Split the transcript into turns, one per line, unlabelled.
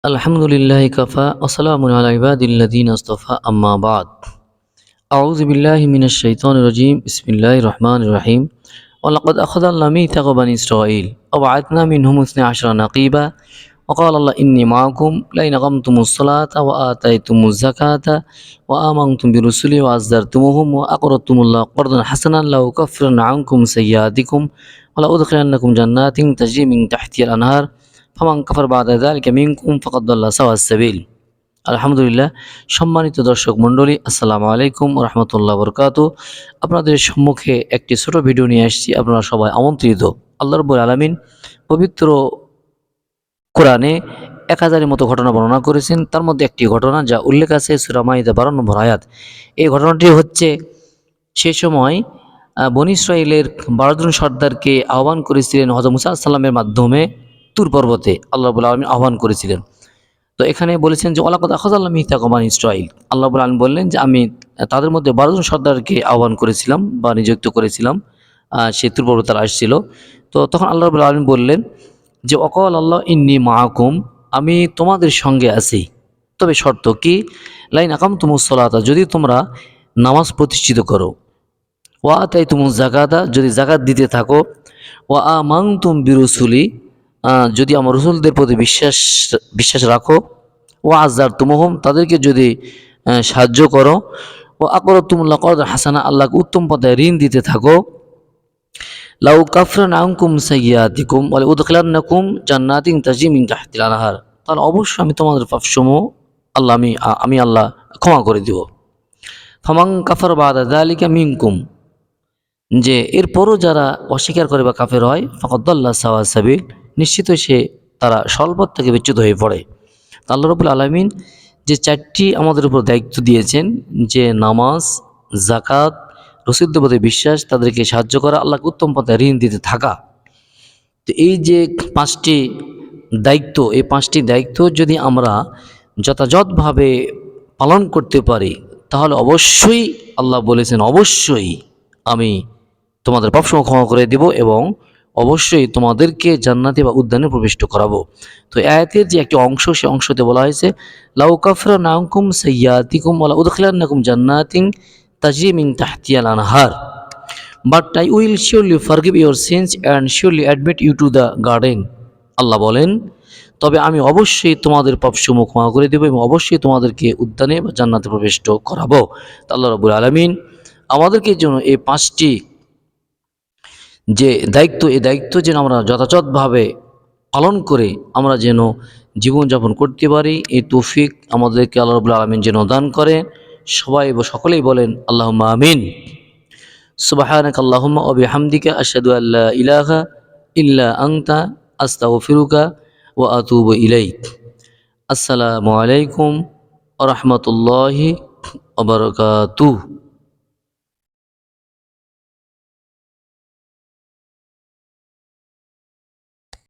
আলহামদুলিল্লাহি কাফা ওয়া সালামুন আলা ইবাদিল্লাযিনা ইসতাফা আম্মা বা'দ। আউযু বিল্লাহি মিনাশ শাইতানির রাজীম। বিসমিল্লাহির রহমানির রহিম। ওয়া লাকাদ আখাযাল্না মিসাকা বানি ইসরাঈল ওয়া বা'আথনা মিনহুম ইসনা আশরা নাকীবা ওয়া ক্বালা আল্লাহু ইন্নী মা'আকুম লাইন আকামতুমুস সালাতা ওয়া আতাইতুমুজ যাকাতা ওয়া আমানতুম বিরুসুলি ওয়া আযযারতুমুহুম ওয়া আকরাদতুমুল্লাহ করদান হাসানান লাউকাফিরান্না আনকুম সাইয়্যাতিকুম ওয়া লাউদখিলান্নাকুম জান্নাতিন তাজরি মিন তাহতিহাল আনহার ফামান কাফার বা'দা যালিকা মিনকুম ফাকাদ দাল্লা সাওয়াস সাবিল। আলহামদুলিল্লাহ। সম্মানিত দর্শক মণ্ডলী, আসসালামু আলাইকুম ওয়া রাহমাতুল্লাহি ওয়া বারাকাতুহু। আপনাদের সম্মুখে একটি ছোট ভিডিও নিয়ে আসছি। আপনারা সবাই আমন্ত্রিত। আল্লাহ রাব্বুল আলামিন পবিত্র কোরআনে ১০০০-এর মতো ঘটনা বর্ণনা করেছেন। তার মধ্যে একটি ঘটনা যা উল্লেখ আছে সূরা মাইদা ১২ নম্বর আয়াত। এই ঘটনাটি হচ্ছে সে সময় বনী ইসরাঈলের ১২ জন সর্দারকে আহ্বান করেছিলেন হযরত মুসা আলাইহিস সালামের মাধ্যমে তুর পর্বতে। আল্লাহ রাব্বুল আলামিন আহ্বান করেছিলেন। তো এখানে বলেছেন যে ওয়ালাকাদ আখাযাল্লাহু মিসাকা বানি ইসরাঈল। আল্লাহ রাব্বুল আলামিন বললেন যে আমি তাদের মধ্যে ১২ জন সর্দারকে আহ্বান করেছিলাম বা নিযুক্ত করেছিলাম। সে তুর পর্বতে তারা আসছিল। তো তখন আল্লাহ রাব্বুল আলামিন বললেন যে ওয়াকাল আল্লাহ ইন্নী মাআকুম, আমি তোমাদের সঙ্গে আছি। তবে শর্ত কি? লাইন আকামতুমুস সালাতা, যদি তোমরা নামাজ প্রতিষ্ঠিত করো, ওয়া আতাইতুমুজ যাকাতা, যদি যাকাত দিতে থাকো, ওয়া আমানতুম বিরুসুলি, যদি আমার রসুলদের প্রতি বিশ্বাস রাখো, ওয়া আযযারতুমুহুম, তাদেরকে যদি সাহায্য করো, ওয়া আকরাদতুমুল্লাহ করদান হাসানা, আল্লাহকে উত্তম পথে ঋণ দিতে থাকো, লাউ কাফরানা আনকুম সাইয়্যাতিকুম ওয়া লাউদখিলান্নাকুম জান্নাতিন তাজরি মিন তাহতিল আনহার, তাহলে অবশ্যই আমি তোমাদের পাপসমূহ আমি আল্লাহ ক্ষমা করে দিব। ফামান কাফার বাদা যালিকা মিনকুম, যে এরপরও যারা অস্বীকার করে বা কাফের হয়, ফাকাদ দাল্লা সাওয়াস সাবিল, নিশ্চিতই তারা সলপথ থেকে বিচ্যুত হয়ে পড়ে। আল্লাহ রাব্বুল আলামিন যে 4টি আমাদের উপর দায়িত্ব দিয়েছেন, যে নামাজ, যাকাত, রসুলদের প্রতি বিশ্বাস, তাদেরকে সাহায্য করা, আল্লাহকে উত্তম পথে ঋণ দিতে থাকা। তো এই যে 5টি দায়িত্ব, এই 5টি দায়িত্ব যদি আমরা যথাযথভাবে পালন করতে পারি, তাহলে অবশ্যই আল্লাহ বলেছেন অবশ্যই আমি তোমাদের পাপসমূহ ক্ষমা করে দেব এবং অবশ্যই তোমাদেরকে জান্নাতে বা উদ্যানে প্রবিষ্ট করাবো। তো আয়াতের যে একটি অংশ, সে অংশতে বলা হয়েছে লাউ কাফরানা আনকুম সাইয়্যাতিকুম ওয়া লাউদখিলান্নাকুম জান্নাতিন তাজরি মিন তাহতিহাল আনহার, but I will surely forgive your sins and surely admit you to the garden. Allah বলেন, তবে আমি অবশ্যই তোমাদের পাপসমূহ ক্ষমা করে দেব এবং অবশ্যই তোমাদেরকে উদ্যানে বা জান্নাতে প্রবিষ্ট করাবো। আল্লাহ রাব্বুল আলামিন আমাদেরকে জন্য এই 5টি যে দায়িত্ব, এই দায়িত্ব যেন আমরা যথাযথভাবে পালন করে আমরা যেন জীবনযাপন করতে পারি, এই তৌফিক আমাদেরকে আল্লাহ রাব্বুল আলামিন যেন দান করেন। সকলেই বলেন আল্লাহুম্মা আমিন। সুবহানাকা আল্লাহুম্মা ওয়া বিহামদিকা আশহাদু আল্লা ইলাহা ইল্লা আনতা আস্তাগফিরুকা ওয়া আতুবু ইলাইক। আসসালামু আলাইকুম ওয়া রাহমাতুল্লাহি ওয়া বারাকাতুহু।